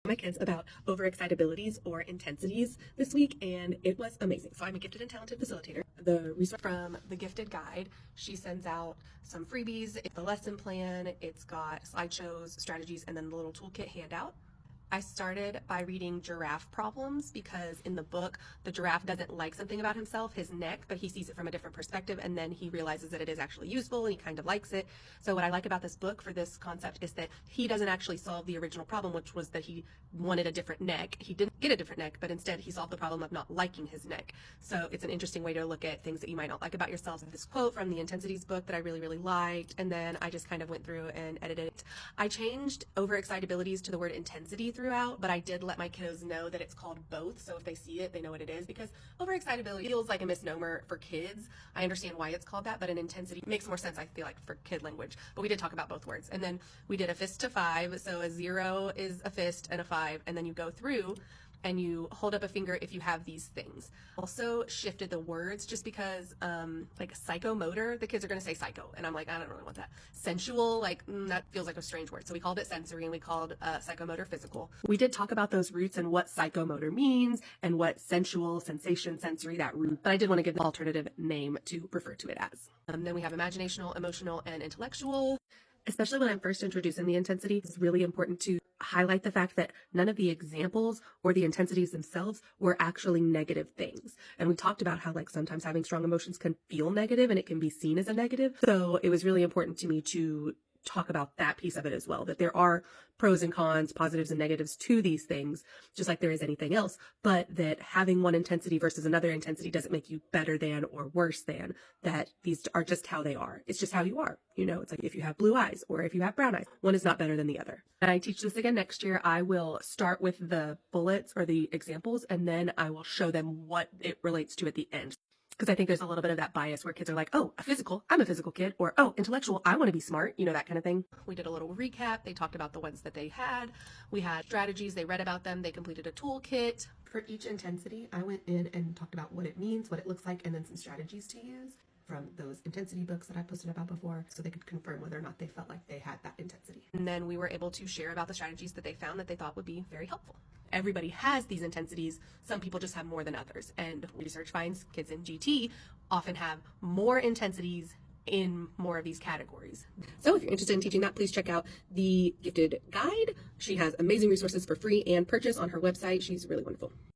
My kids about overexcitabilities or intensities this week, and it was amazing. So I'm a gifted and talented facilitator. The resource from the gifted guide, she sends out some freebies. It's the lesson plan, it's got slideshows, strategies, and then the little toolkit handout. I started by reading giraffe problems because in the book, the giraffe doesn't like something about himself, his neck, but he sees it from a different perspective, and then he realizes that it is actually useful and he kind of likes it. So what I like about this book for this concept is that he doesn't actually solve the original problem, which was that he wanted a different neck. He didn't get a different neck, but instead he solved the problem of not liking his neck. So it's an interesting way to look at things that you might not like about yourself. This quote from the Intensities book that I really, really liked, and then I just kind of went through and edited it. I changed overexcitabilities to the word intensity throughout, but I did let my kiddos know that it's called both, so if they see it, they know what it is, because overexcitability feels like a misnomer for kids. I understand why it's called that, but an intensity makes more sense, I feel like, for kid language. But we did talk about both words. And then we did a fist to 5, so a 0 is a fist and a 5, and then you go through and you hold up a finger if you have these things. Also shifted the words just because, like psychomotor, the kids are going to say psycho, and I'm like, I don't really want that. Sensual, like that feels like a strange word. So we called it sensory, and we called psychomotor physical. We did talk about those roots and what psychomotor means and what sensual, sensation, sensory, that root, but I did want to give the alternative name to refer to it as. Then we have imaginational, emotional, and intellectual. Especially when I'm first introducing the intensity, it's really important to highlight the fact that none of the examples or the intensities themselves were actually negative things. And we talked about how like sometimes having strong emotions can feel negative and it can be seen as a negative. So it was really important to me to talk about that piece of it as well, that there are pros and cons, positives and negatives to these things, just like there is anything else, but that having one intensity versus another intensity doesn't make you better than or worse than, that these are just how they are. It's just how you are. You know, it's like if you have blue eyes or if you have brown eyes, one is not better than the other. And I teach this again next year. I will start with the bullets or the examples, and then I will show them what it relates to at the end. Because I think there's a little bit of that bias where kids are like, oh, a physical, I'm a physical kid, or oh, intellectual, I want to be smart, you know, that kind of thing. We did a little recap. They talked about the ones that they had. We had strategies. They read about them. They completed a toolkit. For each intensity, I went in and talked about what it means, what it looks like, and then some strategies to use from those intensity books that I posted about before, so they could confirm whether or not they felt like they had that intensity. And then we were able to share about the strategies that they found that they thought would be very helpful. Everybody has these intensities. Some people just have more than others. And research finds kids in GT often have more intensities in more of these categories. So if you're interested in teaching that, please check out the Gifted Guide. She has amazing resources for free and purchase on her website. She's really wonderful.